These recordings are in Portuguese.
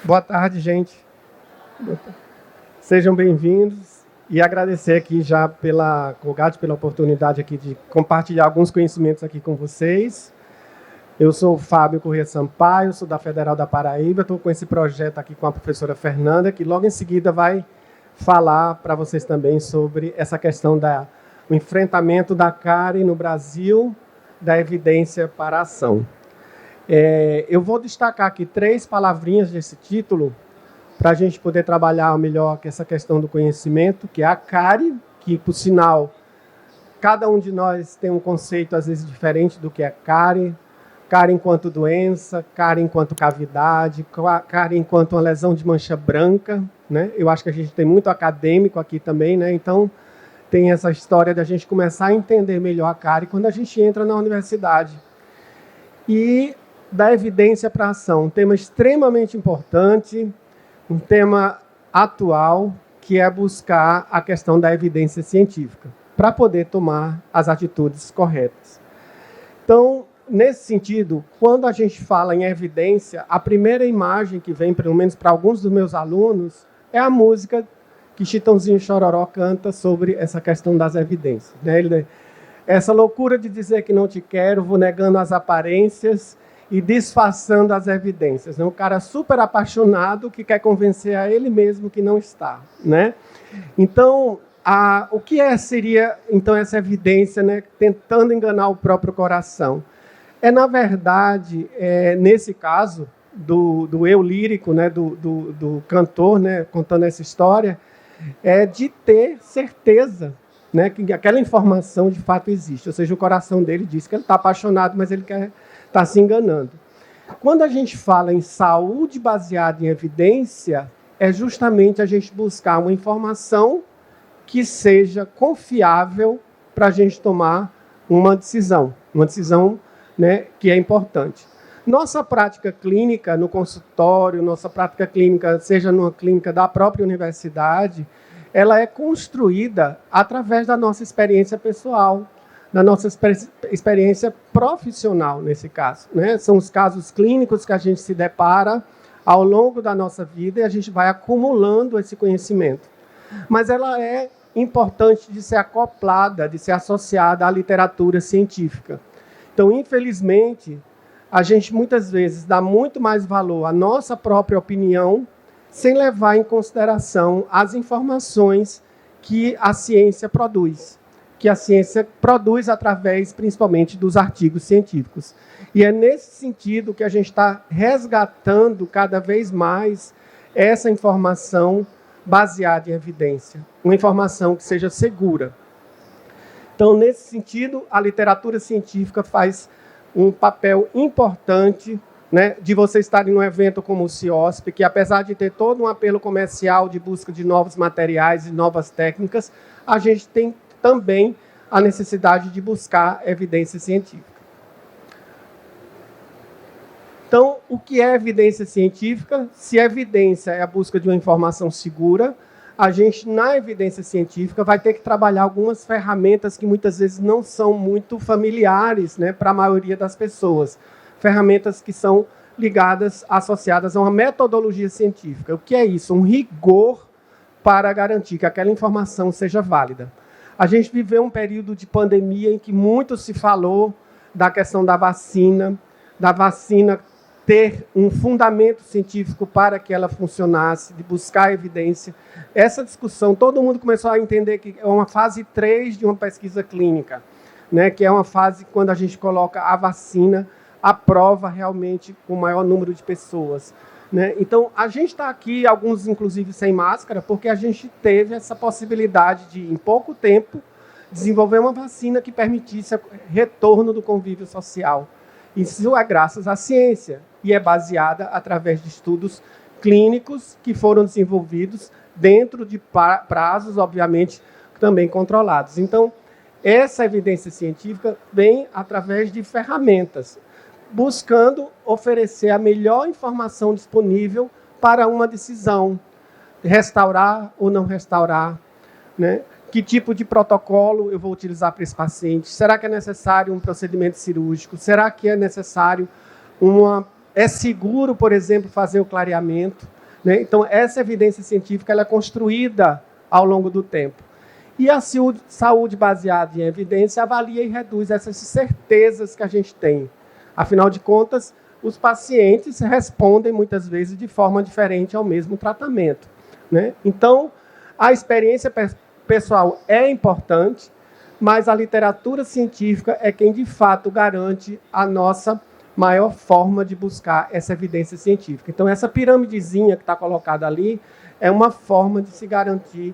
Boa tarde, gente. Sejam bem-vindos e agradecer aqui já pela Colgate, pela oportunidade aqui de compartilhar alguns conhecimentos aqui com vocês. Eu sou o Fábio Corrêa Sampaio, sou da Federal da Paraíba, estou com esse projeto aqui com a professora Fernanda, que logo em seguida vai falar para vocês também sobre essa questão do enfrentamento da cárie no Brasil, da evidência para a ação. Eu vou destacar aqui 3 palavrinhas desse título, para a gente poder trabalhar melhor essa questão do conhecimento, que é a cárie, que, por sinal, cada um de nós tem um conceito, às vezes, diferente do que é cárie. Cárie enquanto doença, cárie enquanto cavidade, cárie enquanto uma lesão de mancha branca, né? Eu acho que a gente tem muito acadêmico aqui também, né? Então, tem essa história de a gente começar a entender melhor a cárie quando a gente entra na universidade. E da evidência para a ação, um tema extremamente importante, um tema atual, que é buscar a questão da evidência científica, para poder tomar as atitudes corretas. Então, nesse sentido, quando a gente fala em evidência, a primeira imagem que vem, pelo menos para alguns dos meus alunos, é a música que Chitãozinho Chororó canta sobre essa questão das evidências. Essa loucura de dizer que não te quero, vou negando as aparências e disfarçando as evidências. Um cara super apaixonado que quer convencer a ele mesmo que não está. Né? Então, o que seria então essa evidência, né, tentando enganar o próprio coração? Na verdade, nesse caso do eu lírico, né, do cantor, né, contando essa história, de ter certeza, né, que aquela informação de fato existe. Ou seja, o coração dele diz que ele está apaixonado, mas ele está se enganando. Quando a gente fala em saúde baseada em evidência, é justamente a gente buscar uma informação que seja confiável para a gente tomar uma decisão, né, que é importante. Nossa prática clínica no consultório, nossa prática clínica, seja numa clínica da própria universidade, ela é construída através da nossa experiência pessoal, da nossa experiência profissional, nesse caso. Né? São os casos clínicos que a gente se depara ao longo da nossa vida e a gente vai acumulando esse conhecimento. Mas ela é importante de ser acoplada, de ser associada à literatura científica. Então, infelizmente, a gente muitas vezes dá muito mais valor à nossa própria opinião sem levar em consideração as informações que a ciência produz. Que a ciência produz através, principalmente, dos artigos científicos. E é nesse sentido que a gente está resgatando cada vez mais essa informação baseada em evidência, uma informação que seja segura. Então, nesse sentido, a literatura científica faz um papel importante, né, de vocês estarem num evento como o CIOSP, que apesar de ter todo um apelo comercial de busca de novos materiais e novas técnicas, a gente tem também a necessidade de buscar evidência científica. Então, o que é evidência científica? Se a evidência é a busca de uma informação segura, a gente, na evidência científica, vai ter que trabalhar algumas ferramentas que muitas vezes não são muito familiares, né, para a maioria das pessoas. Ferramentas que são ligadas, associadas a uma metodologia científica. O que é isso? Um rigor para garantir que aquela informação seja válida. A gente viveu um período de pandemia em que muito se falou da questão da vacina ter um fundamento científico para que ela funcionasse, de buscar evidência. Essa discussão, todo mundo começou a entender que é uma fase 3 de uma pesquisa clínica, né, que é uma fase quando a gente coloca a vacina à prova realmente com o maior número de pessoas. Né? Então, a gente está aqui, alguns inclusive sem máscara, porque a gente teve essa possibilidade de, em pouco tempo, desenvolver uma vacina que permitisse o retorno do convívio social. Isso é graças à ciência e é baseada através de estudos clínicos que foram desenvolvidos dentro de prazos, obviamente, também controlados. Então, essa evidência científica vem através de ferramentas, buscando oferecer a melhor informação disponível para uma decisão, restaurar ou não restaurar, né? Que tipo de protocolo eu vou utilizar para esse paciente? Será que é necessário um procedimento cirúrgico? Será que é necessário é seguro, por exemplo, fazer o clareamento? Né? Então, essa evidência científica ela é construída ao longo do tempo. E a saúde baseada em evidência avalia e reduz essas certezas que a gente tem. Afinal de contas, os pacientes respondem muitas vezes de forma diferente ao mesmo tratamento. Né? Então, a experiência pessoal é importante, mas a literatura científica é quem, de fato, garante a nossa maior forma de buscar essa evidência científica. Então, essa piramidezinha que está colocada ali é uma forma de se garantir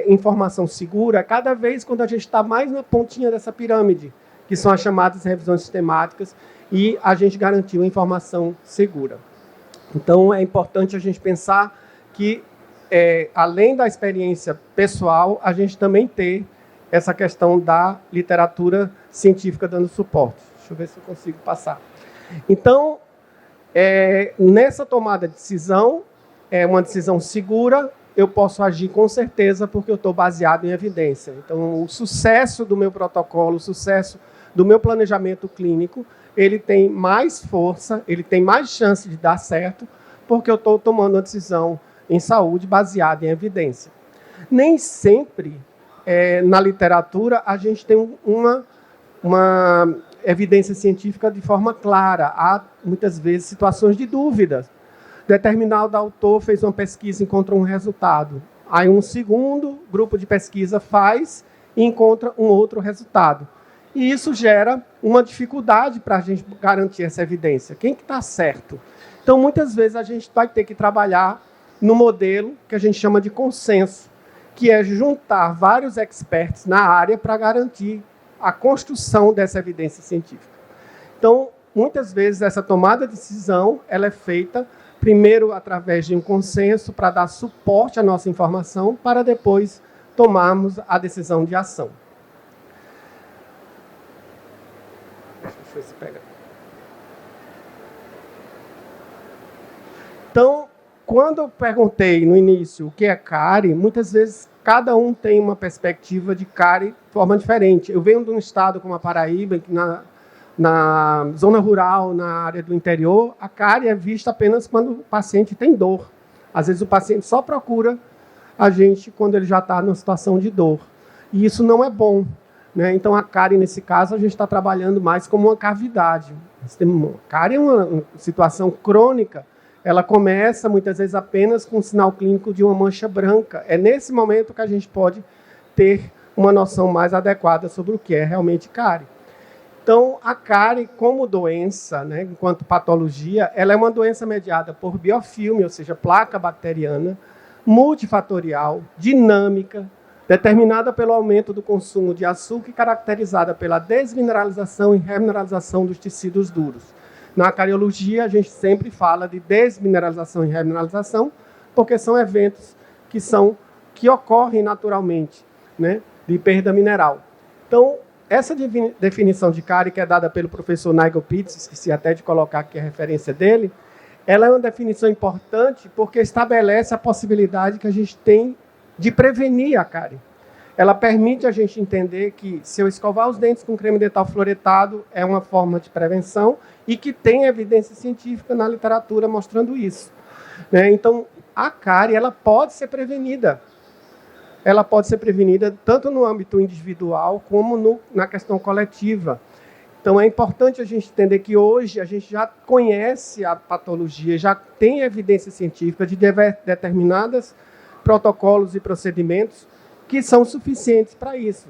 informação segura cada vez quando a gente está mais na pontinha dessa pirâmide, que são as chamadas revisões sistemáticas, e a gente garantiu informação segura. Então, é importante a gente pensar que, além da experiência pessoal, a gente também ter essa questão da literatura científica dando suporte. Deixa eu ver se eu consigo passar. Então, nessa tomada de decisão, é uma decisão segura, eu posso agir com certeza porque eu estou baseado em evidência. Então, o sucesso do meu protocolo, o sucesso do meu planejamento clínico, ele tem mais força, ele tem mais chance de dar certo, porque eu estou tomando uma decisão em saúde baseada em evidência. Nem sempre, na literatura, a gente tem uma evidência científica de forma clara. Há, muitas vezes, situações de dúvidas. Determinado autor fez uma pesquisa e encontrou um resultado. Aí um segundo grupo de pesquisa faz e encontra um outro resultado. E isso gera uma dificuldade para a gente garantir essa evidência. Quem que está certo? Então, muitas vezes, a gente vai ter que trabalhar no modelo que a gente chama de consenso, que é juntar vários experts na área para garantir a construção dessa evidência científica. Então, muitas vezes, essa tomada de decisão ela é feita primeiro através de um consenso para dar suporte à nossa informação, para depois tomarmos a decisão de ação. Deixa eu ver se pega. Então, quando eu perguntei no início o que é cárie, muitas vezes cada um tem uma perspectiva de cárie de forma diferente. Eu venho de um estado como a Paraíba, que na zona rural, na área do interior, a cárie é vista apenas quando o paciente tem dor. Às vezes o paciente só procura a gente quando ele já está numa situação de dor. E isso não é bom. Né? Então, a cárie, nesse caso, a gente está trabalhando mais como uma cavidade. A cárie é uma situação crônica. Ela começa, muitas vezes, apenas com o sinal clínico de uma mancha branca. É nesse momento que a gente pode ter uma noção mais adequada sobre o que é realmente cárie. Então, a cárie, como doença, né, enquanto patologia, ela é uma doença mediada por biofilme, ou seja, placa bacteriana, multifatorial, dinâmica, determinada pelo aumento do consumo de açúcar e caracterizada pela desmineralização e remineralização dos tecidos duros. Na cariologia, a gente sempre fala de desmineralização e remineralização, porque são eventos que ocorrem naturalmente, né, de perda mineral. Então, essa definição de cárie, que é dada pelo professor Nigel Pitts, esqueci até de colocar aqui a referência dele, ela é uma definição importante porque estabelece a possibilidade que a gente tem de prevenir a cárie. Ela permite a gente entender que, se eu escovar os dentes com creme dental fluoretado, é uma forma de prevenção e que tem evidência científica na literatura mostrando isso. Né? Então, a cárie ela pode ser prevenida. Ela pode ser prevenida tanto no âmbito individual como na questão coletiva. Então, é importante a gente entender que hoje a gente já conhece a patologia, já tem evidência científica de determinados protocolos e procedimentos que são suficientes para isso.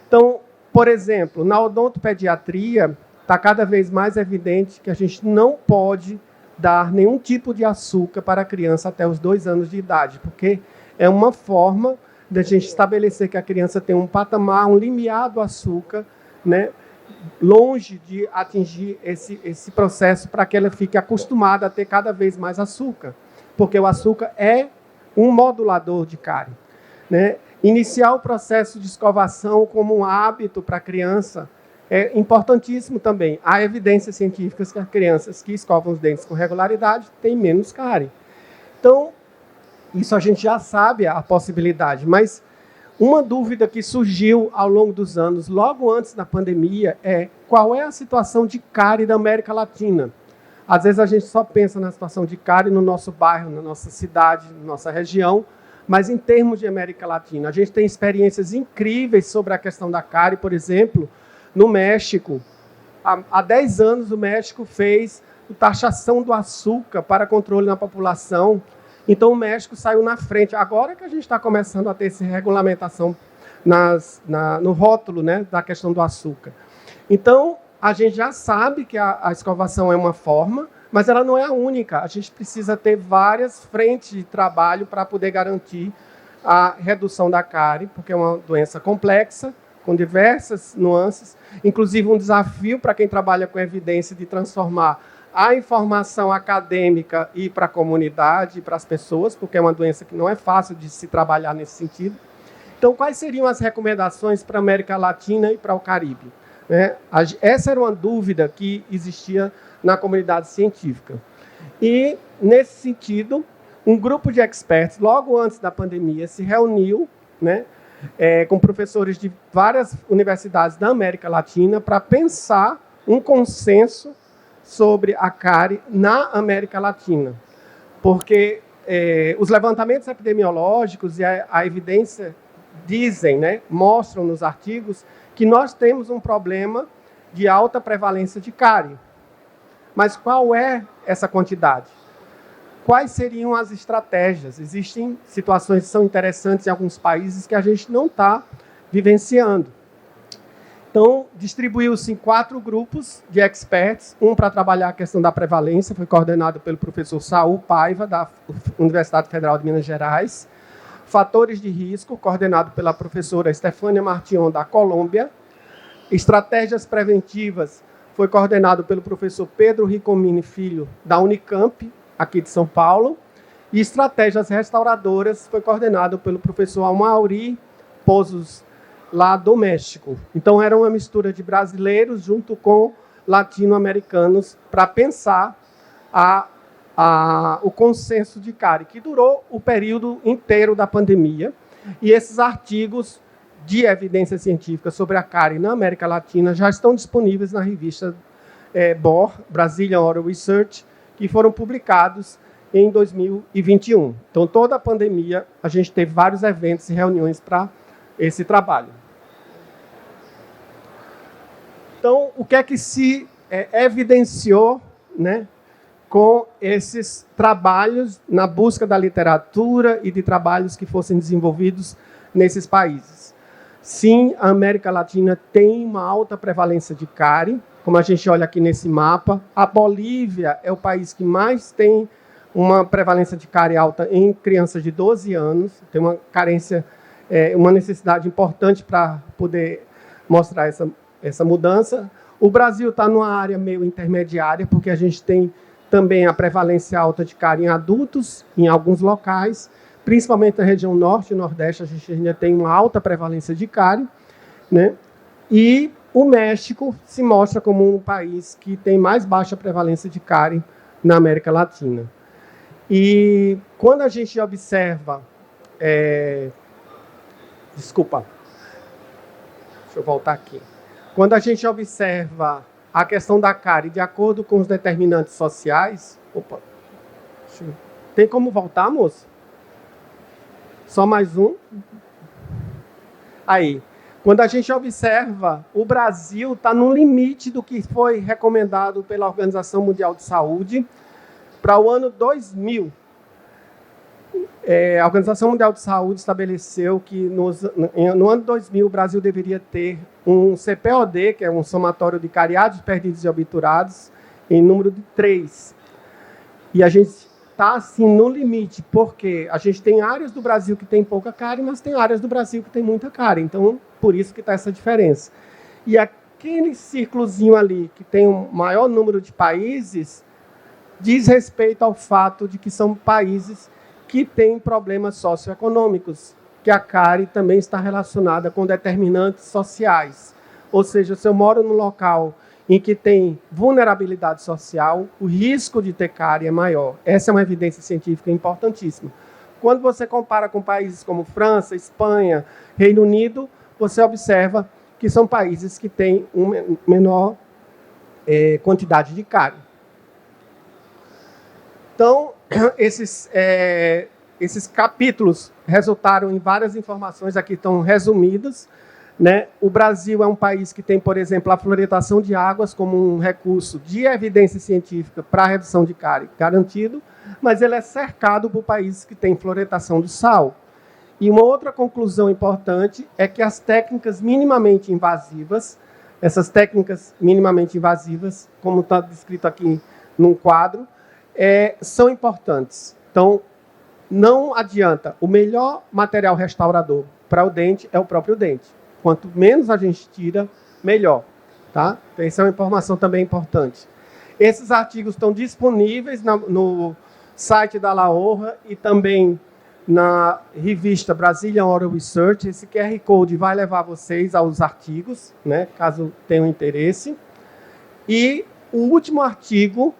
Então, por exemplo, na odontopediatria, está cada vez mais evidente que a gente não pode dar nenhum tipo de açúcar para a criança até os 2 anos de idade, porque é uma forma de a gente estabelecer que a criança tem um patamar, um limiar do açúcar, né, longe de atingir esse processo para que ela fique acostumada a ter cada vez mais açúcar, porque o açúcar é um modulador de cárie. Né? Iniciar o processo de escovação como um hábito para a criança é importantíssimo também. Há evidências científicas que as crianças que escovam os dentes com regularidade têm menos cárie. Então, isso a gente já sabe a possibilidade, mas Uma dúvida que surgiu ao longo dos anos, logo antes da pandemia, é qual é a situação de cárie da América Latina. Às vezes a gente só pensa na situação de cárie no nosso bairro, na nossa cidade, na nossa região, mas em termos de América Latina. A gente tem experiências incríveis sobre a questão da cárie, por exemplo, no México. Há 10 anos o México fez a taxação do açúcar para controle na população. Então, o México saiu na frente. Agora que a gente está começando a ter essa regulamentação no rótulo, né, da questão do açúcar. Então, a gente já sabe que a escovação é uma forma, mas ela não é a única. A gente precisa ter várias frentes de trabalho para poder garantir a redução da cárie, porque é uma doença complexa, com diversas nuances, inclusive um desafio para quem trabalha com evidência de transformar a informação acadêmica e para a comunidade, para as pessoas, porque é uma doença que não é fácil de se trabalhar nesse sentido. Então, quais seriam as recomendações para a América Latina e para o Caribe? Essa era uma dúvida que existia na comunidade científica. E, nesse sentido, um grupo de experts, logo antes da pandemia, se reuniu, com professores de várias universidades da América Latina para pensar um consenso sobre a cárie na América Latina. Porque os levantamentos epidemiológicos e a evidência dizem, mostram nos artigos, que nós temos um problema de alta prevalência de cárie. Mas qual é essa quantidade? Quais seriam as estratégias? Existem situações que são interessantes em alguns países que a gente não está vivenciando. Então, distribuiu-se em 4 grupos de experts, um para trabalhar a questão da prevalência, foi coordenado pelo professor Saul Paiva, da Universidade Federal de Minas Gerais. Fatores de risco, coordenado pela professora Estefânia Martion, da Colômbia. Estratégias preventivas, foi coordenado pelo professor Pedro Ricomini Filho, da Unicamp, aqui de São Paulo. E estratégias restauradoras, foi coordenado pelo professor Amaury Pozos, lá do México. Então, era uma mistura de brasileiros junto com latino-americanos para pensar o consenso de cárie, que durou o período inteiro da pandemia. E esses artigos de evidência científica sobre a cárie na América Latina já estão disponíveis na revista BOR, Brazilian Oral Research, que foram publicados em 2021. Então, toda a pandemia, a gente teve vários eventos e reuniões para esse trabalho. Então, o que é que se evidenciou, com esses trabalhos na busca da literatura e de trabalhos que fossem desenvolvidos nesses países? Sim, a América Latina tem uma alta prevalência de cárie, como a gente olha aqui nesse mapa. A Bolívia é o país que mais tem uma prevalência de cárie alta em crianças de 12 anos, tem uma carência, uma necessidade importante para poder mostrar essa mudança. O Brasil está numa área meio intermediária, porque a gente tem também a prevalência alta de cárie em adultos, em alguns locais, principalmente na região norte e nordeste, a gente ainda tem uma alta prevalência de cárie, E o México se mostra como um país que tem mais baixa prevalência de cárie na América Latina. E quando a gente observa... Desculpa. Deixa eu voltar aqui. Quando a gente observa a questão da cárie de acordo com os determinantes sociais... Opa. Tem como voltar, moço? Só mais um. Aí. Quando a gente observa, o Brasil está no limite do que foi recomendado pela Organização Mundial de Saúde para o ano 2000. A Organização Mundial de Saúde estabeleceu que no ano 2000 o Brasil deveria ter um CPOD, que é um somatório de cariados, perdidos e obturados, em número de 3. E a gente está assim no limite, porque a gente tem áreas do Brasil que tem pouca cárie, mas tem áreas do Brasil que tem muita cárie. Então, por isso que está essa diferença. E aquele círculozinho ali, que tem um maior número de países, diz respeito ao fato de que são países que têm problemas socioeconômicos, que a cárie também está relacionada com determinantes sociais. Ou seja, se eu moro num local em que tem vulnerabilidade social, o risco de ter cárie é maior. Essa é uma evidência científica importantíssima. Quando você compara com países como França, Espanha, Reino Unido, você observa que são países que têm uma menor quantidade de cárie. Então, esses capítulos resultaram em várias informações, aqui estão resumidas, né? O Brasil é um país que tem, por exemplo, a fluoretação de águas como um recurso de evidência científica para a redução de cárie garantido, mas ele é cercado por países que têm fluoretação de sal. E uma outra conclusão importante é que as técnicas minimamente invasivas, essas técnicas minimamente invasivas, como está descrito aqui num quadro, são importantes. Então, não adianta. O melhor material restaurador para o dente é o próprio dente. Quanto menos a gente tira, melhor. Tá? Então, essa é uma informação também importante. Esses artigos estão disponíveis no site da LAORRA e também na revista Brazilian Oral Research. Esse QR Code vai levar vocês aos artigos, né, caso tenham interesse. E o último artigo,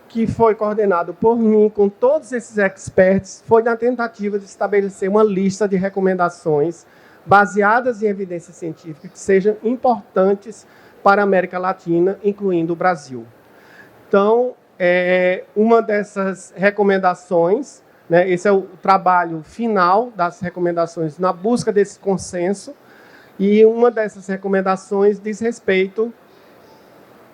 que foi coordenado por mim com todos esses experts, foi na tentativa de estabelecer uma lista de recomendações baseadas em evidência científica que sejam importantes para a América Latina, incluindo o Brasil. Então, uma dessas recomendações, né, esse é o trabalho final das recomendações na busca desse consenso, e uma dessas recomendações diz respeito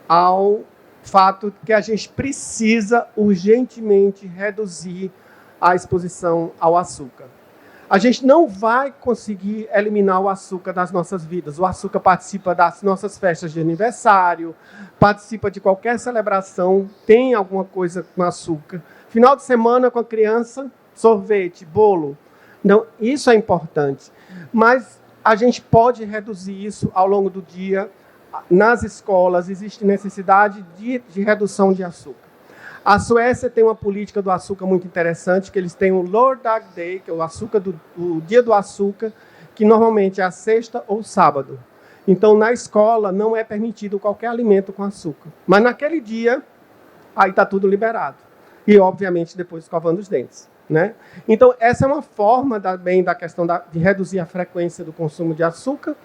ao fato que a gente precisa urgentemente reduzir a exposição ao açúcar. A gente não vai conseguir eliminar o açúcar das nossas vidas. O açúcar participa das nossas festas de aniversário, participa de qualquer celebração, tem alguma coisa com açúcar. Final de semana com a criança, sorvete, bolo. Não, isso é importante. Mas a gente pode reduzir isso ao longo do dia. Nas escolas existe necessidade de redução de açúcar. A Suécia tem uma política do açúcar muito interessante, que eles têm o Lørdag Day, que é o dia do açúcar, que normalmente é a sexta ou sábado. Então, na escola, não é permitido qualquer alimento com açúcar. Mas naquele dia, aí está tudo liberado. E, obviamente, depois escovando os dentes. Né? Então, essa é uma forma também da questão de reduzir a frequência do consumo de açúcar.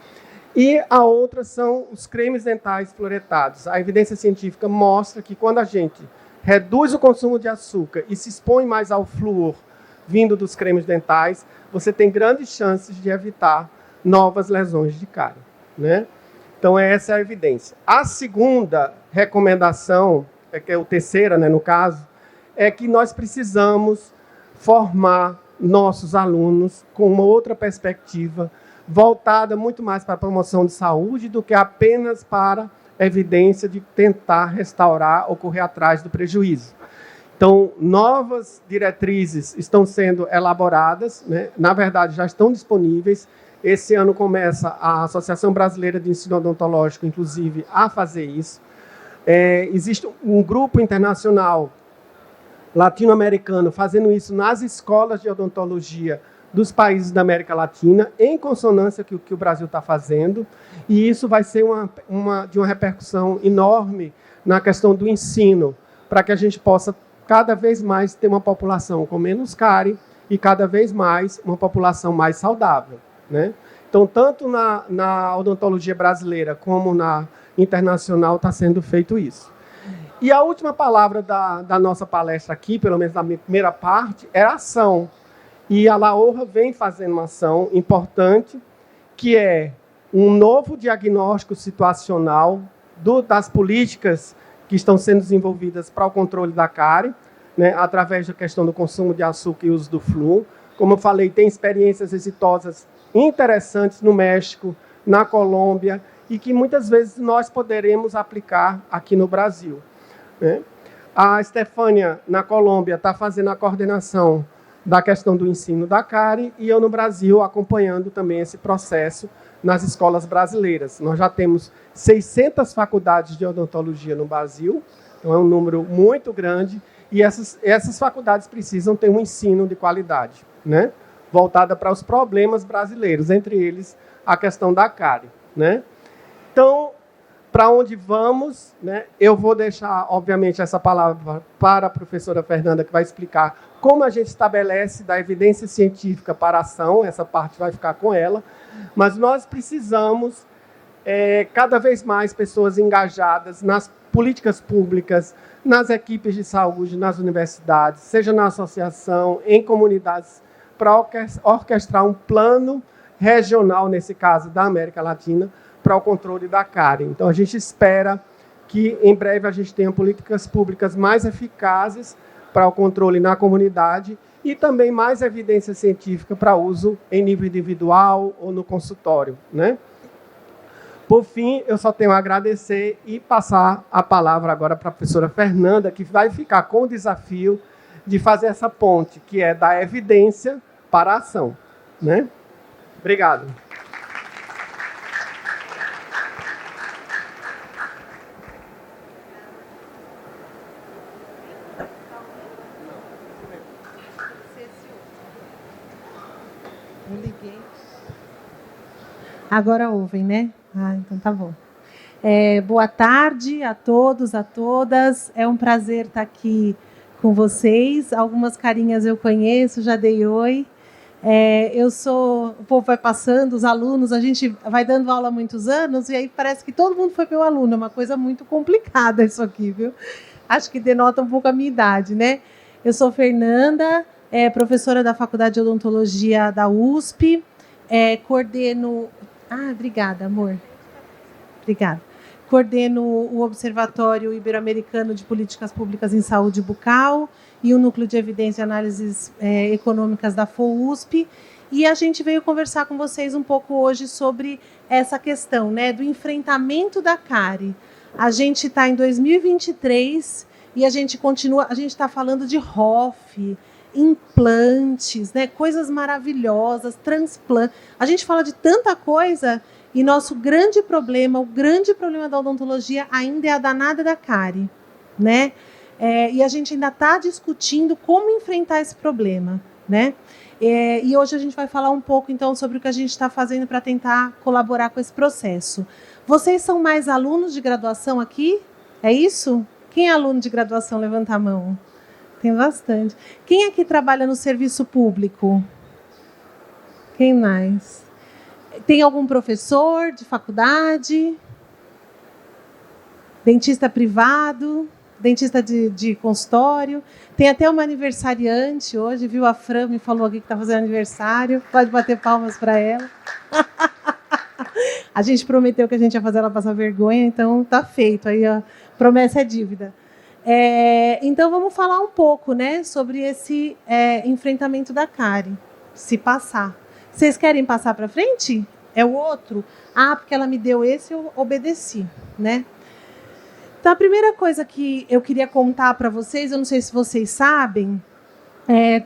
E a outra são os cremes dentais fluoretados. A evidência científica mostra que quando a gente reduz o consumo de açúcar e se expõe mais ao flúor vindo dos cremes dentais, você tem grandes chances de evitar novas lesões de cárie. Né? Então, essa é a evidência. A segunda recomendação, que é a terceira, né, no caso, é que nós precisamos formar nossos alunos com uma outra perspectiva, voltada muito mais para a promoção de saúde do que apenas para evidência de tentar restaurar ou correr atrás do prejuízo. Então, novas diretrizes estão sendo elaboradas, né? Na verdade, já estão disponíveis. Esse ano começa a Associação Brasileira de Ensino Odontológico, inclusive, a fazer isso. Existe um grupo internacional latino-americano fazendo isso nas escolas de odontologia dos países da América Latina, em consonância com o que o Brasil está fazendo, e isso vai ser de uma repercussão enorme na questão do ensino, para que a gente possa cada vez mais ter uma população com menos cárie e cada vez mais uma população mais saudável. Né? Então, tanto na odontologia brasileira como na internacional está sendo feito isso. E a última palavra da nossa palestra aqui, pelo menos na minha primeira parte, é ação. E a LAORRA vem fazendo uma ação importante, que é um novo diagnóstico situacional das políticas que estão sendo desenvolvidas para o controle da cárie, né, através da questão do consumo de açúcar e uso do flúor. Como eu falei, tem experiências exitosas interessantes no México, na Colômbia, e que muitas vezes nós poderemos aplicar aqui no Brasil. Né? A Estefânia, na Colômbia, está fazendo a coordenação da questão do ensino da cárie, e eu no Brasil acompanhando também esse processo nas escolas brasileiras. Nós já temos 600 faculdades de odontologia no Brasil, então é um número muito grande, e essas faculdades precisam ter um ensino de qualidade, né? Voltada para os problemas brasileiros, entre eles a questão da cárie. Né? Então, para onde vamos, né? Eu vou deixar, obviamente, essa palavra para a professora Fernanda, que vai explicar como a gente estabelece da evidência científica para a ação, essa parte vai ficar com ela, mas nós precisamos cada vez mais pessoas engajadas nas políticas públicas, nas equipes de saúde, nas universidades, seja na associação, em comunidades, para orquestrar um plano regional, nesse caso da América Latina, para o controle da cárie. Então, a gente espera que, em breve, a gente tenha políticas públicas mais eficazes para o controle na comunidade e também mais evidência científica para uso em nível individual ou no consultório, né? Por fim, eu só tenho a agradecer e passar a palavra agora para a professora Fernanda, que vai ficar com o desafio de fazer essa ponte, que é da evidência para a ação, né? Obrigado. Eu liguei. Agora ouvem, né? Ah, então tá bom. Boa tarde a todos, a todas. É um prazer estar aqui com vocês. Algumas carinhas eu conheço, já dei oi. O povo vai passando, os alunos, a gente vai dando aula há muitos anos e aí parece que todo mundo foi meu aluno. É uma coisa muito complicada isso aqui, viu? Acho que denota um pouco a minha idade, né? Eu sou Fernanda, professora da Faculdade de Odontologia da USP, coordeno... Ah, obrigada, amor. Obrigada. Coordeno o Observatório Ibero-Americano de Políticas Públicas em Saúde Bucal e o Núcleo de Evidência e Análises Econômicas da FOUSP. E a gente veio conversar com vocês um pouco hoje sobre essa questão, né, do enfrentamento da cárie. A gente está em 2023 e a gente está falando de ROF, implantes, né, coisas maravilhosas, transplantes. A gente fala de tanta coisa e nosso grande problema, o grande problema da odontologia ainda é a danada da cárie, né? E a gente ainda está discutindo como enfrentar esse problema, né? E hoje a gente vai falar um pouco, então, sobre o que a gente está fazendo para tentar colaborar com esse processo. Vocês são mais alunos de graduação aqui? É isso? Quem é aluno de graduação? Levanta a mão. Tem bastante. Quem aqui trabalha no serviço público? Quem mais? Tem algum professor de faculdade? Dentista privado? Dentista de consultório? Tem até uma aniversariante hoje, viu? A Fran me falou aqui que está fazendo aniversário. Pode bater palmas para ela. A gente prometeu que a gente ia fazer ela passar vergonha, então está feito. Aí a promessa é dívida. Então, vamos falar um pouco, né, sobre esse enfrentamento da cárie, se passar. Vocês querem passar para frente? É o outro? Ah, porque ela me deu esse, eu obedeci, né? Então, a primeira coisa que eu queria contar para vocês, eu não sei se vocês sabem,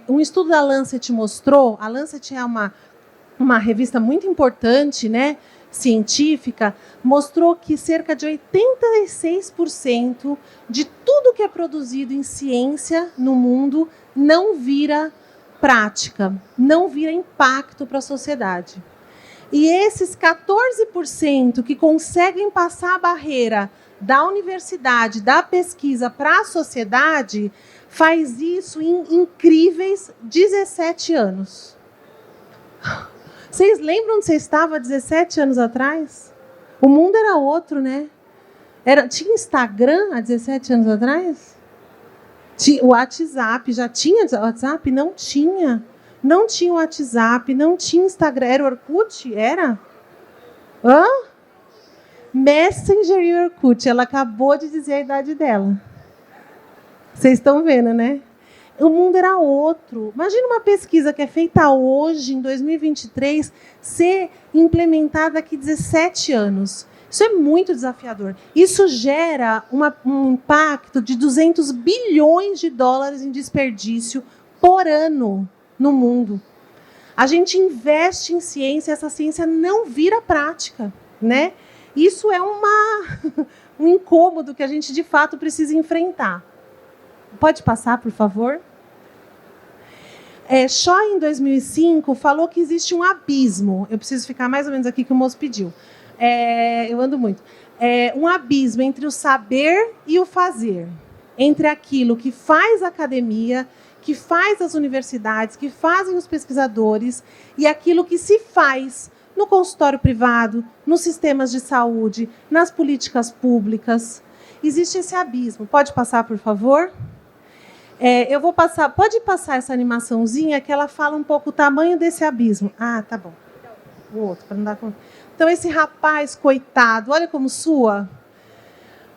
um estudo da Lancet mostrou, a Lancet é uma revista muito importante, né, científica, mostrou que cerca de 86% de tudo que é produzido em ciência no mundo não vira prática, não vira impacto para a sociedade. E esses 14% que conseguem passar a barreira da universidade, da pesquisa para a sociedade, faz isso em incríveis 17 anos. Vocês lembram onde você estava há 17 anos atrás? O mundo era outro, né? Tinha Instagram há 17 anos atrás? O WhatsApp, já tinha WhatsApp? Não tinha. Não tinha WhatsApp, não tinha Instagram. Era o Orkut? Era? Hã? Messenger e Orkut. Ela acabou de dizer a idade dela. Vocês estão vendo, né? O mundo era outro. Imagina uma pesquisa que é feita hoje, em 2023, ser implementada daqui a 17 anos. Isso é muito desafiador. Isso gera um impacto de 200 bilhões de dólares em desperdício por ano no mundo. A gente investe em ciência, essa ciência não vira prática, né? Isso é um incômodo que a gente, de fato, precisa enfrentar. Pode passar, por favor? Shaw, em 2005, falou que existe um abismo. Eu preciso ficar mais ou menos aqui que o moço pediu. Eu ando muito. Um abismo entre o saber e o fazer. Entre aquilo que faz a academia, que faz as universidades, que fazem os pesquisadores, e aquilo que se faz no consultório privado, nos sistemas de saúde, nas políticas públicas. Existe esse abismo. Pode passar, por favor? Eu vou passar. Pode passar essa animaçãozinha que ela fala um pouco o tamanho desse abismo. Ah, tá bom. O outro, para não dar conta. Então, esse rapaz, coitado, olha como sua.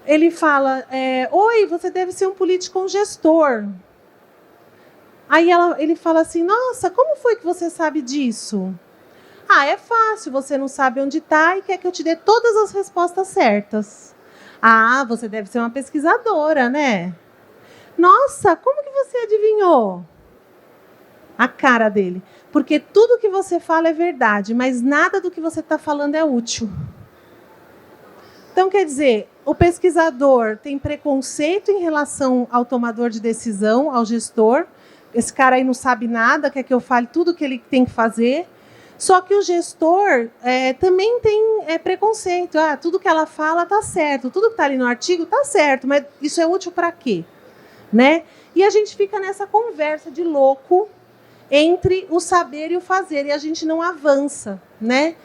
Ele fala, oi, você deve ser um político ou um gestor. Aí ele fala assim, nossa, como foi que você sabe disso? Ah, é fácil, você não sabe onde está e quer que eu te dê todas as respostas certas. Ah, você deve ser uma pesquisadora, né? Nossa, como que você adivinhou? A cara dele. Porque tudo que você fala é verdade, mas nada do que você está falando é útil. Então, quer dizer, o pesquisador tem preconceito em relação ao tomador de decisão, ao gestor. Esse cara aí não sabe nada, quer que eu fale tudo o que ele tem que fazer. Só que o gestor também tem preconceito. Ah, tudo que ela fala está certo, tudo que está ali no artigo está certo, mas isso é útil para quê? Né? E a gente fica nessa conversa de louco entre o saber e o fazer, e a gente não avança. Né?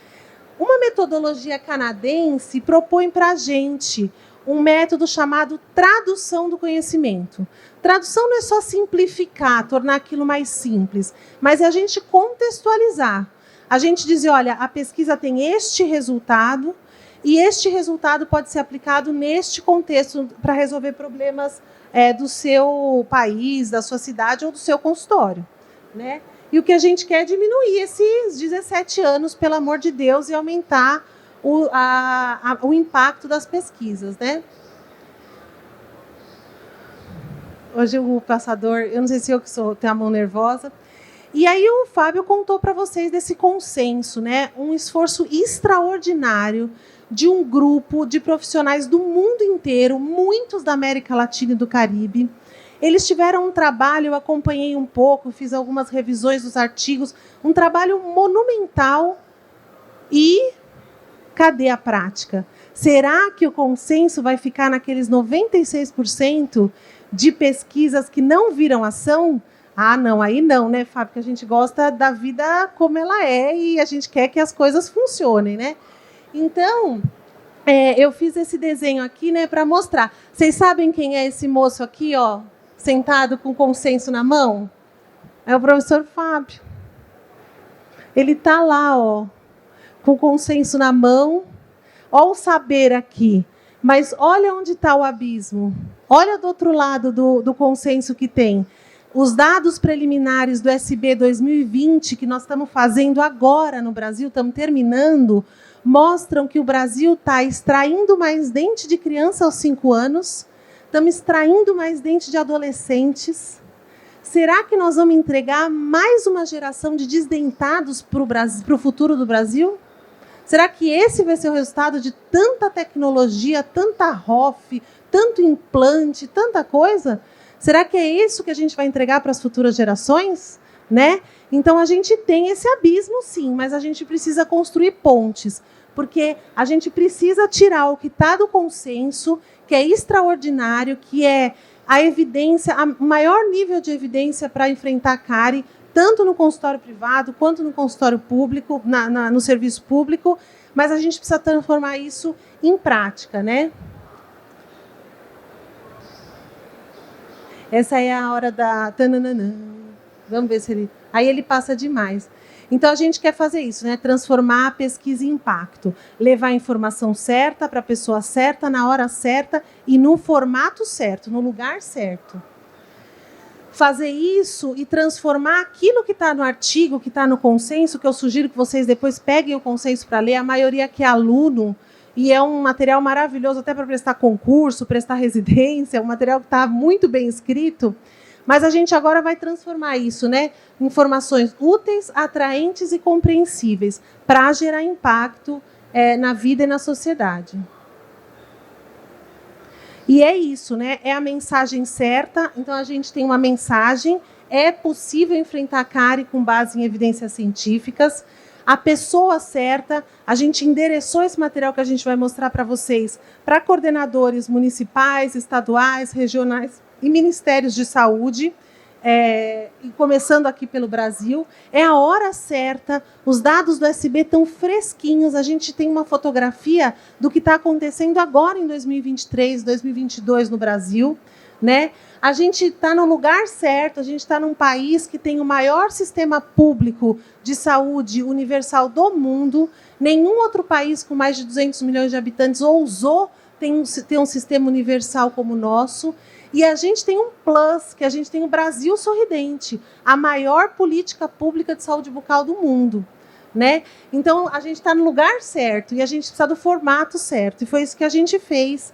Uma metodologia canadense propõe para a gente um método chamado tradução do conhecimento. Tradução não é só simplificar, tornar aquilo mais simples, mas é a gente contextualizar. A gente dizer, olha, a pesquisa tem este resultado, e este resultado pode ser aplicado neste contexto para resolver problemas do seu país, da sua cidade ou do seu consultório. Né? E o que a gente quer é diminuir esses 17 anos, pelo amor de Deus, e aumentar o impacto das pesquisas. Né? Hoje o passador, eu não sei se eu que tenho a mão nervosa. E aí o Fábio contou para vocês desse consenso, né? Um esforço extraordinário de um grupo de profissionais do mundo inteiro, muitos da América Latina e do Caribe. Eles tiveram um trabalho, eu acompanhei um pouco, fiz algumas revisões dos artigos, um trabalho monumental. E cadê a prática? Será que o consenso vai ficar naqueles 96% de pesquisas que não viram ação? Ah, não, aí não, né, Fábio? Porque a gente gosta da vida como ela é e a gente quer que as coisas funcionem, né? Então, eu fiz esse desenho aqui, né, para mostrar. Vocês sabem quem é esse moço aqui, ó, sentado com consenso na mão? É o professor Fábio. Ele está lá, ó, com consenso na mão. Olha o saber aqui. Mas olha onde está o abismo. Olha do outro lado do consenso que tem. Os dados preliminares do SB 2020, que nós estamos fazendo agora no Brasil, estamos terminando, mostram que o Brasil está extraindo mais dente de criança aos 5 anos, estamos extraindo mais dente de adolescentes. Será que nós vamos entregar mais uma geração de desdentados para o futuro do Brasil? Será que esse vai ser o resultado de tanta tecnologia, tanta ROF, tanto implante, tanta coisa? Será que é isso que a gente vai entregar para as futuras gerações? Né? Então, a gente tem esse abismo, sim, mas a gente precisa construir pontes, porque a gente precisa tirar o que está do consenso, que é extraordinário, que é a evidência, o maior nível de evidência para enfrentar a cárie, tanto no consultório privado, quanto no consultório público, no serviço público, mas a gente precisa transformar isso em prática, né? Essa é a hora da... Tananana. Vamos ver se ele... Aí ele passa demais. Então, a gente quer fazer isso, né? Transformar a pesquisa em impacto. Levar a informação certa para a pessoa certa, na hora certa e no formato certo, no lugar certo. Fazer isso e transformar aquilo que está no artigo, que está no consenso, que eu sugiro que vocês depois peguem o consenso para ler, a maioria que é aluno, e é um material maravilhoso até para prestar concurso, prestar residência, um material que está muito bem escrito, mas a gente agora vai transformar isso, né, em informações úteis, atraentes e compreensíveis, para gerar impacto na vida e na sociedade. E é isso, né? É a mensagem certa. Então, a gente tem uma mensagem, É possível enfrentar a cárie com base em evidências científicas. A pessoa certa, a gente endereçou esse material que a gente vai mostrar para vocês para coordenadores municipais, estaduais, regionais e ministérios de saúde, e começando aqui pelo Brasil. É a hora certa, os dados do SB estão fresquinhos, a gente tem uma fotografia do que está acontecendo agora em 2023, 2022 no Brasil, né? A gente está no lugar certo, a gente está num país que tem o maior sistema público de saúde universal do mundo. Nenhum outro país com mais de 200 milhões de habitantes ousou ter um sistema universal como o nosso. E a gente tem um plus, que a gente tem o Brasil Sorridente, a maior política pública de saúde bucal do mundo, né? Então, a gente está no lugar certo e a gente precisa do formato certo. E foi isso que a gente fez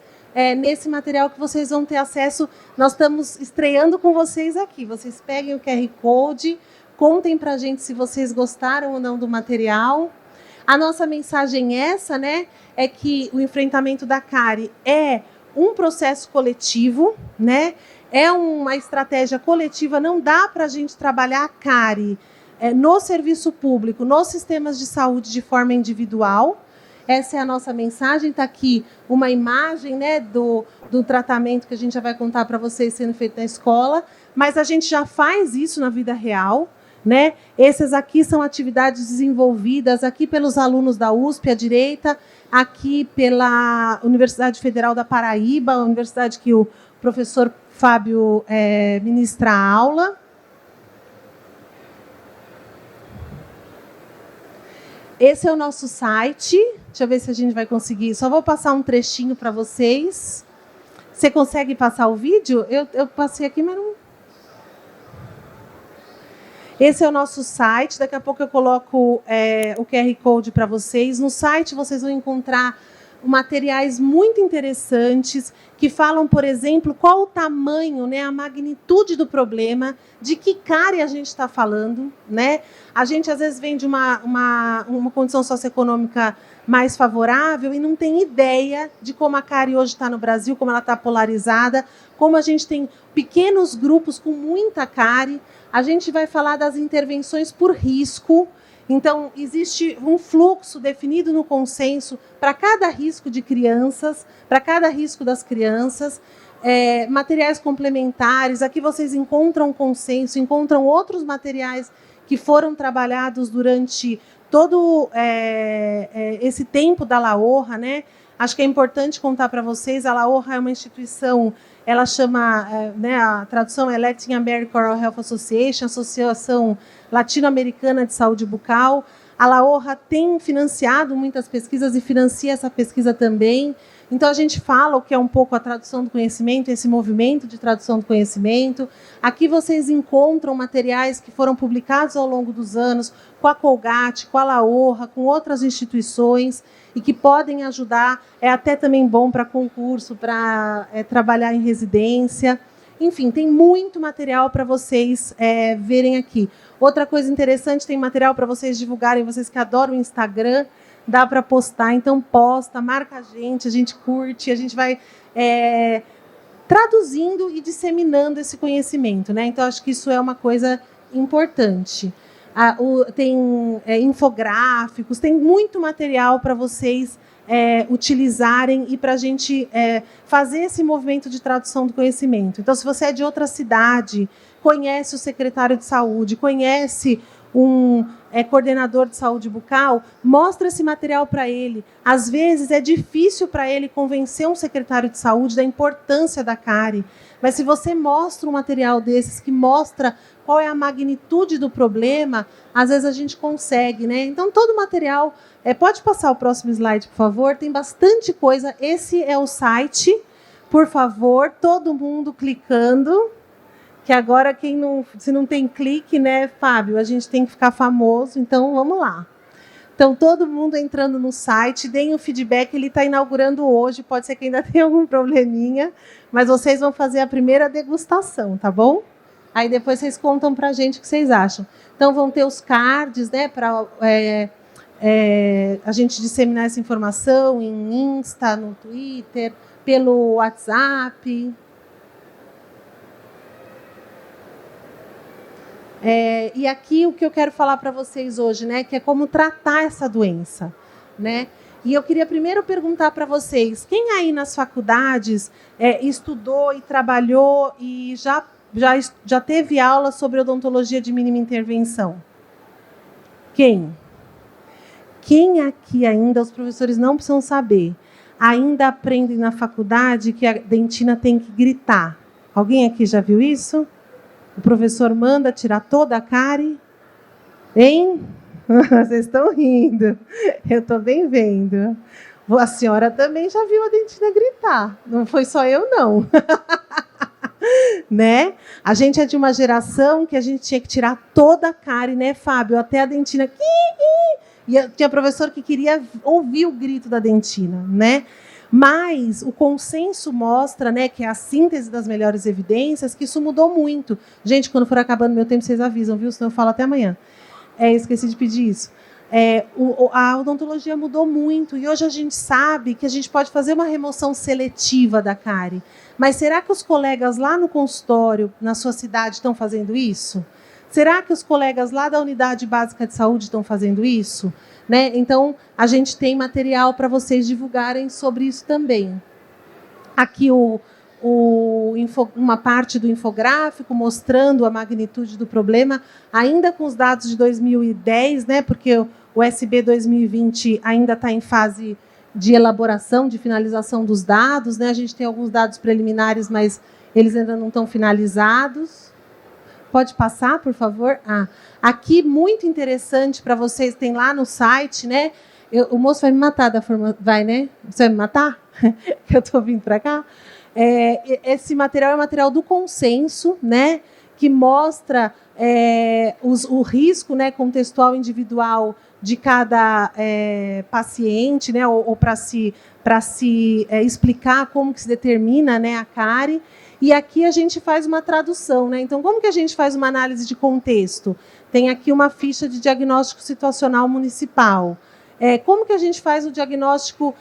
nesse material que vocês vão ter acesso. Nós estamos estreando com vocês aqui. Vocês peguem o QR Code, contem para a gente se vocês gostaram ou não do material. A nossa mensagem né, é que o enfrentamento da cárie é um processo coletivo, né? É uma estratégia coletiva, não dá para a gente trabalhar a cárie no serviço público, nos sistemas de saúde de forma individual. Essa é a nossa mensagem. Está aqui uma imagem, né, do tratamento que a gente já vai contar para vocês sendo feito na escola, mas a gente já faz isso na vida real, né? Essas aqui são atividades desenvolvidas aqui pelos alunos da USP à direita, aqui pela Universidade Federal da Paraíba, a universidade que o professor Fábio ministra a aula. Esse é o nosso site. Deixa eu ver se a gente vai conseguir. Só vou passar um trechinho para vocês. Você consegue passar o vídeo? Eu passei aqui, mas não... Esse é o nosso site. Daqui a pouco eu coloco o QR Code para vocês. No site vocês vão encontrar materiais muito interessantes que falam, por exemplo, qual o tamanho, né, a magnitude do problema, de que cárie a gente está falando, né? A gente, às vezes, vem de uma condição socioeconômica mais favorável e não tem ideia de como a cárie hoje está no Brasil, como ela está polarizada, como a gente tem pequenos grupos com muita cárie. A gente vai falar das intervenções por risco. Então, existe um fluxo definido no consenso para cada risco de crianças, para cada risco das crianças, materiais complementares. Aqui vocês encontram consenso, encontram outros materiais que foram trabalhados durante todo esse tempo da LAORRA, né? Acho que é importante contar para vocês, a LAORRA é uma instituição, ela chama, a tradução é Latin American Oral Health Association, Associação Latino-Americana de Saúde Bucal. A LAORRA tem financiado muitas pesquisas e financia essa pesquisa também. Então, a gente fala o que é um pouco a tradução do conhecimento, esse movimento de tradução do conhecimento. Aqui vocês encontram materiais que foram publicados ao longo dos anos com a Colgate, com a LAORRA, com outras instituições e que podem ajudar. É até também bom para concurso, para trabalhar em residência. Enfim, tem muito material para vocês verem aqui. Outra coisa interessante, tem material para vocês divulgarem, vocês que adoram o Instagram, dá para postar, então posta, marca a gente curte, a gente vai traduzindo e disseminando esse conhecimento, né? Então, acho que isso é uma coisa importante. Tem infográficos, tem muito material para vocês utilizarem e para a gente fazer esse movimento de tradução do conhecimento. Então, se você é de outra cidade, conhece o secretário de saúde, conhece um coordenador de saúde bucal, mostra esse material para ele. Às vezes é difícil para ele convencer um secretário de saúde da importância da cárie, mas se você mostra um material desses que mostra qual é a magnitude do problema, às vezes a gente consegue, né? Então, todo o material... pode passar o próximo slide, por favor? Tem bastante coisa. Esse é o site. Por favor, todo mundo clicando. Que agora, se não tem clique, né, Fábio? A gente tem que ficar famoso, então vamos lá. Então, todo mundo entrando no site, deem o feedback, ele está inaugurando hoje, pode ser que ainda tenha algum probleminha, mas vocês vão fazer a primeira degustação, tá bom? Aí depois vocês contam para a gente o que vocês acham. Então, vão ter os cards, né, para a gente disseminar essa informação em Insta, no Twitter, pelo WhatsApp. E aqui o que eu quero falar para vocês hoje, né, que é como tratar essa doença, né? E eu queria primeiro perguntar para vocês, quem aí nas faculdades estudou e trabalhou e já teve aula sobre odontologia de mínima intervenção? Quem? Quem aqui ainda, os professores não precisam saber, ainda aprendem na faculdade que a dentina tem que gritar? Alguém aqui já viu isso? O professor manda tirar toda a cárie? Hein? Vocês estão rindo. Eu estou bem vendo. A senhora também já viu a dentina gritar. Não foi só eu, não. Né? A gente é de uma geração que a gente tinha que tirar toda a cárie, né, Fábio? Até a dentina. E tinha professor que queria ouvir o grito da dentina, né? Mas o consenso mostra, né, que é a síntese das melhores evidências, que isso mudou muito. Gente, quando for acabando meu tempo, vocês avisam, viu? Senão eu falo até amanhã. Esqueci de pedir isso. A odontologia mudou muito e hoje a gente sabe que a gente pode fazer uma remoção seletiva da cárie. Mas será que os colegas lá no consultório, na sua cidade, estão fazendo isso? Será que os colegas lá da unidade básica de saúde estão fazendo isso? Né? Então, a gente tem material para vocês divulgarem sobre isso também. Aqui uma parte do infográfico mostrando a magnitude do problema, ainda com os dados de 2010, né? Porque o SB 2020 ainda está em fase de elaboração, de finalização dos dados, né? A gente tem alguns dados preliminares, mas eles ainda não estão finalizados. Pode passar, por favor? Aqui, muito interessante para vocês, tem lá no site, né? O moço vai me matar da forma... Vai, né? Você vai me matar? Eu estou vindo para cá. Esse material é o material do consenso, né? Que mostra o risco, né, contextual individual de cada paciente, né? Ou para se explicar como que se determina, né, a cárie. E aqui a gente faz uma tradução, né? Então, como que a gente faz uma análise de contexto? Tem aqui uma ficha de diagnóstico situacional municipal. Como que a gente faz o diagnóstico,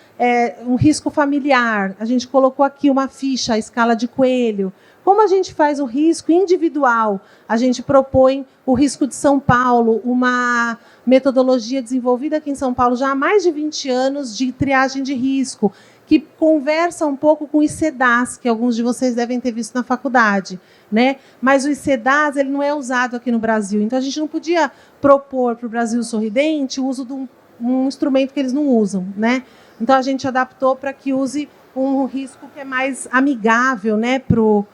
um risco familiar? A gente colocou aqui uma ficha, a escala de Coelho. Como a gente faz o risco individual? A gente propõe o risco de São Paulo, uma metodologia desenvolvida aqui em São Paulo já há mais de 20 anos de triagem de risco, que conversa um pouco com o ICEDAS, que alguns de vocês devem ter visto na faculdade, né? Mas o ICEDAS ele não é usado aqui no Brasil, então a gente não podia propor para o Brasil Sorridente o uso de um instrumento que eles não usam, né? Então a gente adaptou para que use um risco que é mais amigável, né, para o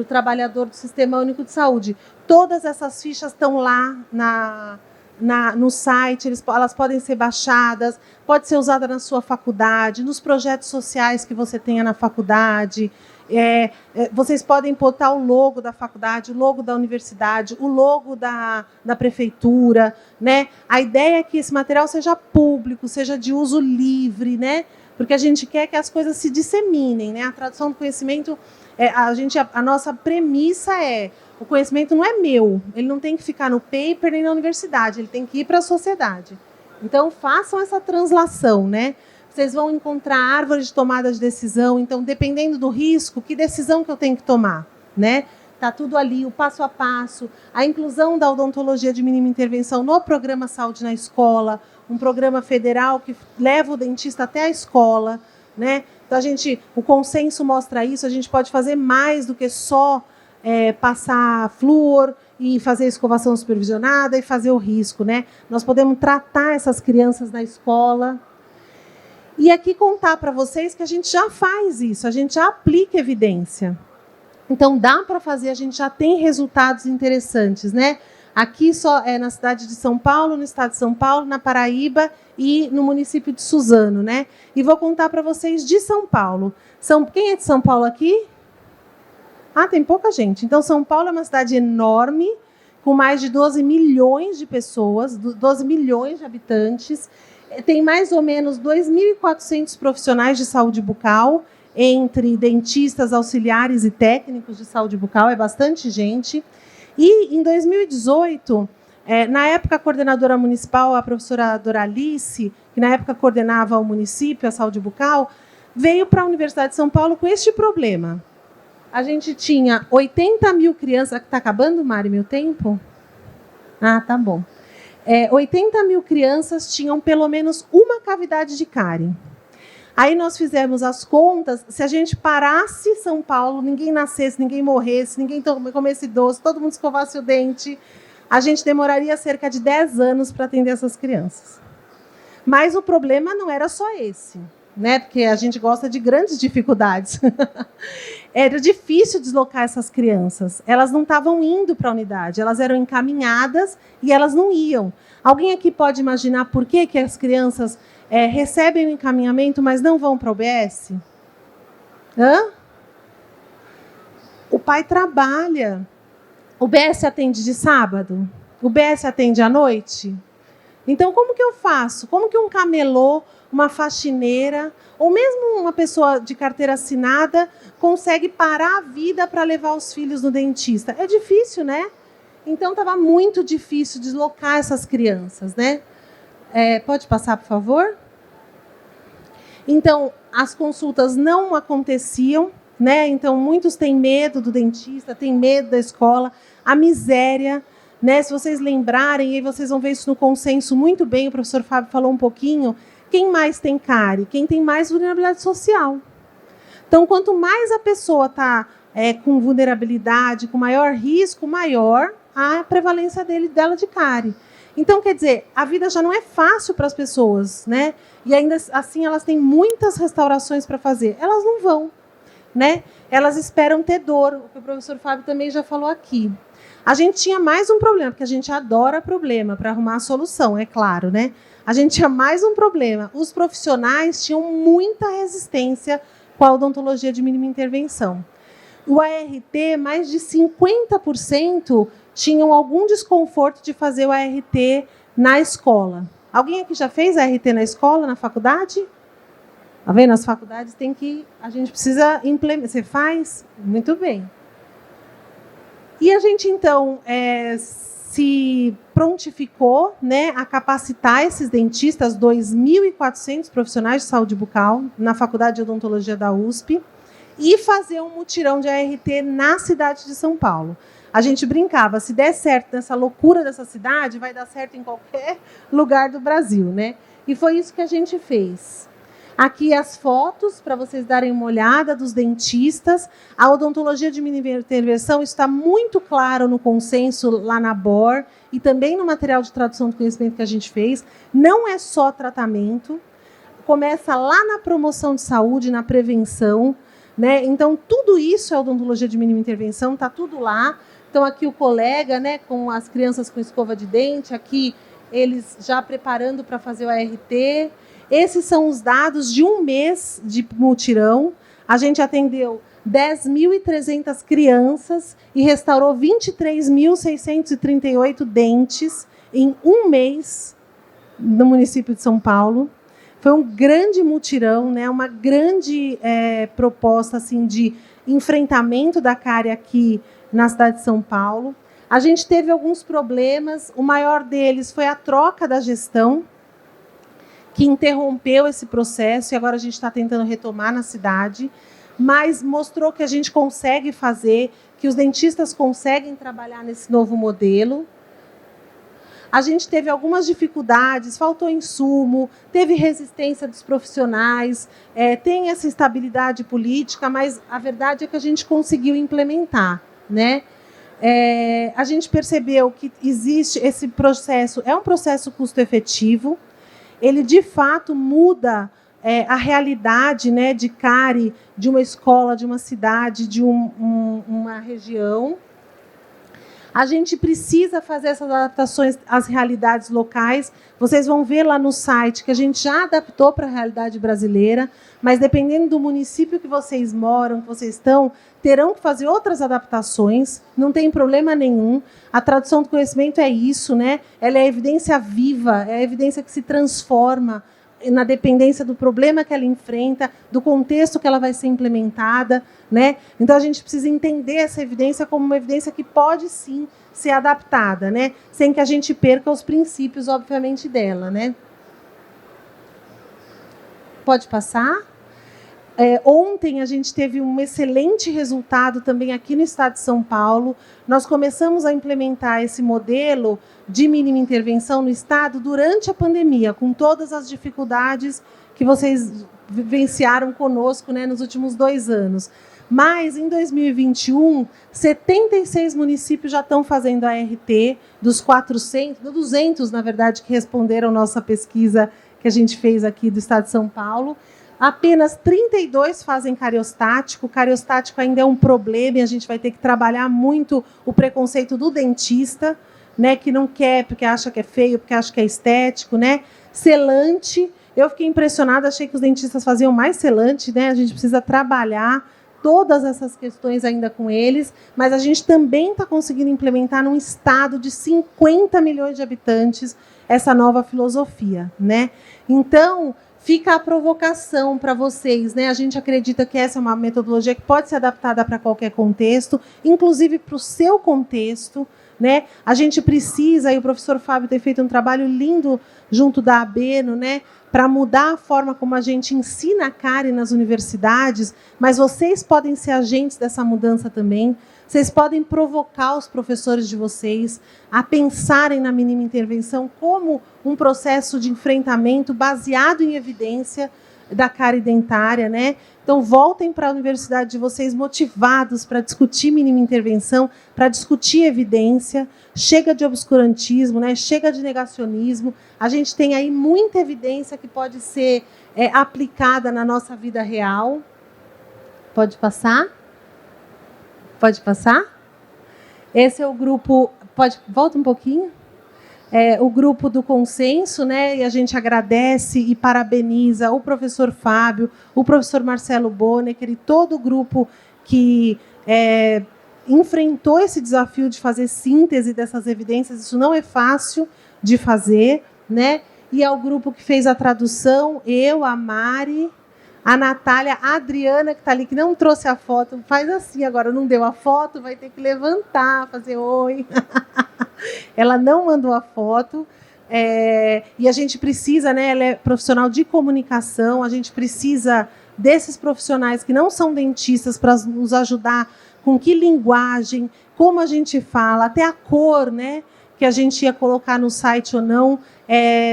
trabalhador do Sistema Único de Saúde. Todas essas fichas estão lá no site, elas podem ser baixadas, pode ser usada na sua faculdade, nos projetos sociais que você tenha na faculdade. Vocês podem botar o logo da faculdade, o logo da universidade, o logo da prefeitura, né? A ideia é que esse material seja público, seja de uso livre, né? Porque a gente quer que as coisas se disseminem, né? A tradução do conhecimento, a nossa premissa o conhecimento não é meu, ele não tem que ficar no paper nem na universidade, ele tem que ir para a sociedade. Então, façam essa translação, né? Vocês vão encontrar árvore de tomada de decisão, então, dependendo do risco, que decisão que eu tenho que tomar, né? Está tudo ali, o passo a passo, a inclusão da odontologia de mínima intervenção no programa Saúde na Escola, um programa federal que leva o dentista até a escola, né? Então, o consenso mostra isso, a gente pode fazer mais do que só passar flúor e fazer escovação supervisionada e fazer o risco, né? Nós podemos tratar essas crianças na escola. E aqui contar para vocês que a gente já faz isso, a gente já aplica evidência. Então, dá para fazer, a gente já tem resultados interessantes, né? Aqui só na cidade de São Paulo, no estado de São Paulo, na Paraíba e no município de Suzano, né? E vou contar para vocês de São Paulo. Quem é de São Paulo aqui? Tem pouca gente. Então, São Paulo é uma cidade enorme, com mais de 12 milhões de pessoas, 12 milhões de habitantes. Tem mais ou menos 2.400 profissionais de saúde bucal, entre dentistas, auxiliares e técnicos de saúde bucal, é bastante gente. E, em 2018, na época, a coordenadora municipal, a professora Doralice, que na época coordenava o município, a saúde bucal, veio para a Universidade de São Paulo com este problema. A gente tinha 80 mil crianças... Está acabando, Mari, meu tempo? Ah, tá bom. 80 mil crianças tinham pelo menos uma cavidade de cárie. Aí nós fizemos as contas, se a gente parasse São Paulo, ninguém nascesse, ninguém morresse, ninguém comesse doce, todo mundo escovasse o dente, a gente demoraria cerca de 10 anos para atender essas crianças. Mas o problema não era só esse, né? Porque a gente gosta de grandes dificuldades. Era difícil deslocar essas crianças. Elas não estavam indo para a unidade, elas eram encaminhadas e elas não iam. Alguém aqui pode imaginar por que as crianças recebem o encaminhamento, mas não vão para o UBS? Hã? O pai trabalha. O UBS atende de sábado? O UBS atende à noite? Então, como que eu faço? Como que um camelô, uma faxineira, ou mesmo uma pessoa de carteira assinada, consegue parar a vida para levar os filhos no dentista? É difícil, né? Então, estava muito difícil deslocar essas crianças, né? Pode passar, por favor? Então, as consultas não aconteciam, né? Então, muitos têm medo do dentista, têm medo da escola, a miséria, né? Se vocês lembrarem, e aí vocês vão ver isso no consenso muito bem, o professor Fábio falou um pouquinho, quem mais tem cárie? Quem tem mais vulnerabilidade social. Então, quanto mais a pessoa está com vulnerabilidade, com maior risco, maior a prevalência dela de cárie. Então, quer dizer, a vida já não é fácil para as pessoas, né? E ainda assim elas têm muitas restaurações para fazer. Elas não vão, né? Elas esperam ter dor, o que o professor Fábio também já falou aqui. A gente tinha mais um problema, porque a gente adora problema para arrumar a solução, é claro, né? A gente tinha mais um problema. Os profissionais tinham muita resistência com a odontologia de mínima intervenção. O ART, mais de 50% tinham algum desconforto de fazer o ART na escola. Alguém aqui já fez ART na escola, na faculdade? Tá vendo? Nas faculdades a gente precisa implementar. Você faz? Muito bem. E a gente, então, se prontificou, né, a capacitar esses dentistas, 2.400 profissionais de saúde bucal, na Faculdade de Odontologia da USP, e fazer um mutirão de ART na cidade de São Paulo. A gente brincava, se der certo nessa loucura dessa cidade, vai dar certo em qualquer lugar do Brasil, né? E foi isso que a gente fez. Aqui as fotos, para vocês darem uma olhada, dos dentistas. A odontologia de mínima intervenção está muito claro no consenso lá na BOR e também no material de tradução do conhecimento que a gente fez. Não é só tratamento, começa lá na promoção de saúde, na prevenção, né? Então, tudo isso é odontologia de mínima intervenção, está tudo lá. Então, aqui o colega, né, com as crianças com escova de dente, aqui eles já preparando para fazer o ART. Esses são os dados de um mês de mutirão. A gente atendeu 10.300 crianças e restaurou 23.638 dentes em um mês no município de São Paulo. Foi um grande mutirão, né, uma grande proposta assim, de enfrentamento da cárie aqui na cidade de São Paulo. A gente teve alguns problemas, o maior deles foi a troca da gestão, que interrompeu esse processo, e agora a gente está tentando retomar na cidade, mas mostrou que a gente consegue fazer, que os dentistas conseguem trabalhar nesse novo modelo. A gente teve algumas dificuldades, faltou insumo, teve resistência dos profissionais, tem essa instabilidade política, mas a verdade é que a gente conseguiu implementar, né? A gente percebeu que existe esse processo, é um processo custo-efetivo, ele de fato muda a realidade, né, de cárie de uma escola, de uma cidade, de uma região. A gente precisa fazer essas adaptações às realidades locais. Vocês vão ver lá no site que a gente já adaptou para a realidade brasileira, mas dependendo do município que vocês moram, que vocês estão, terão que fazer outras adaptações, não tem problema nenhum. A tradução do conhecimento é isso, né? Ela é a evidência viva, é a evidência que se transforma na dependência do problema que ela enfrenta, do contexto que ela vai ser implementada, né? Então a gente precisa entender essa evidência como uma evidência que pode sim ser adaptada, né? Sem que a gente perca os princípios, obviamente, dela, né? Pode passar? Ontem a gente teve um excelente resultado também aqui no estado de São Paulo. Nós começamos a implementar esse modelo de mínima intervenção no estado durante a pandemia, com todas as dificuldades que vocês vivenciaram conosco, né, nos últimos 2 anos. Mas, em 2021, 76 municípios já estão fazendo a ART, dos 200, na verdade, que responderam nossa pesquisa que a gente fez aqui do estado de São Paulo. Apenas 32 fazem cariostático. O cariostático ainda é um problema e a gente vai ter que trabalhar muito o preconceito do dentista, né, que não quer porque acha que é feio, porque acha que é estético, né? Selante. Eu fiquei impressionada, achei que os dentistas faziam mais selante, né? A gente precisa trabalhar todas essas questões ainda com eles, mas a gente também está conseguindo implementar num estado de 50 milhões de habitantes essa nova filosofia, né? Então, fica a provocação para vocês, né? A gente acredita que essa é uma metodologia que pode ser adaptada para qualquer contexto, inclusive para o seu contexto, né? A gente precisa, e o professor Fábio tem feito um trabalho lindo junto da ABENO, né, para mudar a forma como a gente ensina a cárie nas universidades, mas vocês podem ser agentes dessa mudança também. Vocês podem provocar os professores de vocês a pensarem na mínima intervenção como um processo de enfrentamento baseado em evidência da cárie dentária, né? Então, voltem para a universidade de vocês motivados para discutir mínima intervenção, para discutir evidência. Chega de obscurantismo, né? Chega de negacionismo. A gente tem aí muita evidência que pode ser aplicada na nossa vida real. Pode passar? Pode passar? Esse é o grupo... Volta um pouquinho. O grupo do consenso, né? E a gente agradece e parabeniza o professor Fábio, o professor Marcelo Bonecker e todo o grupo que enfrentou esse desafio de fazer síntese dessas evidências. Isso não é fácil de fazer, né? E ao grupo que fez a tradução, eu, a Mari, a Natália, a Adriana, que está ali, que não trouxe a foto, faz assim agora, não deu a foto, vai ter que levantar, fazer oi. Ela não mandou a foto, e a gente precisa, né, ela é profissional de comunicação, a gente precisa desses profissionais que não são dentistas para nos ajudar com que linguagem, como a gente fala, até a cor, né, que a gente ia colocar no site ou não,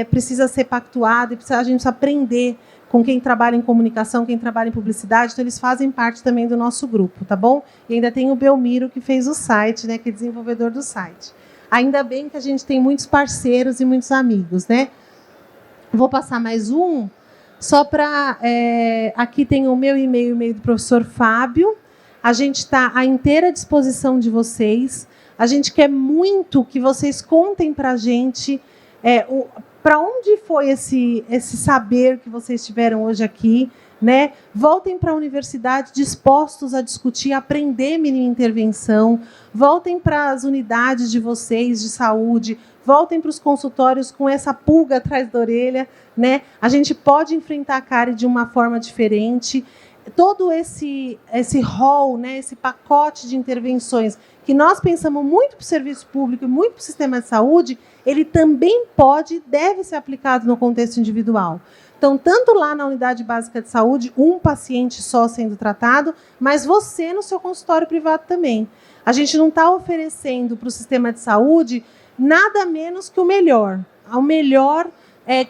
precisa ser pactuado, e a gente precisa aprender com quem trabalha em comunicação, quem trabalha em publicidade, então eles fazem parte também do nosso grupo, tá bom? E ainda tem o Belmiro, que fez o site, né, que é desenvolvedor do site. Ainda bem que a gente tem muitos parceiros e muitos amigos, né? Vou passar mais um, só para... aqui tem o meu e-mail, o e-mail do professor Fábio. A gente está à inteira disposição de vocês. A gente quer muito que vocês contem para a gente para onde foi esse saber que vocês tiveram hoje aqui, né? Voltem para a universidade dispostos a discutir, aprender mínima intervenção, voltem para as unidades de vocês de saúde, voltem para os consultórios com essa pulga atrás da orelha, né? A gente pode enfrentar a cárie de uma forma diferente. Todo esse rol, né, esse pacote de intervenções que nós pensamos muito para o serviço público e muito para o sistema de saúde, ele também pode e deve ser aplicado no contexto individual. Então, tanto lá na unidade básica de saúde, um paciente só sendo tratado, mas você no seu consultório privado também. A gente não está oferecendo para o sistema de saúde nada menos que o melhor. O melhor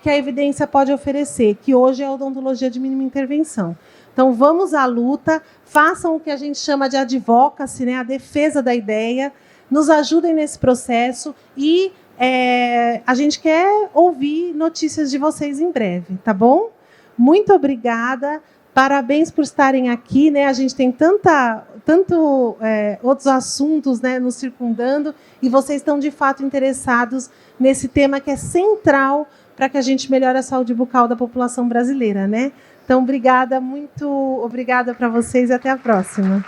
que a evidência pode oferecer, que hoje é a odontologia de mínima intervenção. Então, vamos à luta, façam o que a gente chama de advocacy, né, a defesa da ideia, nos ajudem nesse processo e a gente quer ouvir notícias de vocês em breve, tá bom? Muito obrigada, parabéns por estarem aqui, né? A gente tem tanto outros assuntos, né, nos circundando, e vocês estão de fato interessados nesse tema que é central para que a gente melhore a saúde bucal da população brasileira, né? Então, obrigada, muito obrigada para vocês e até a próxima.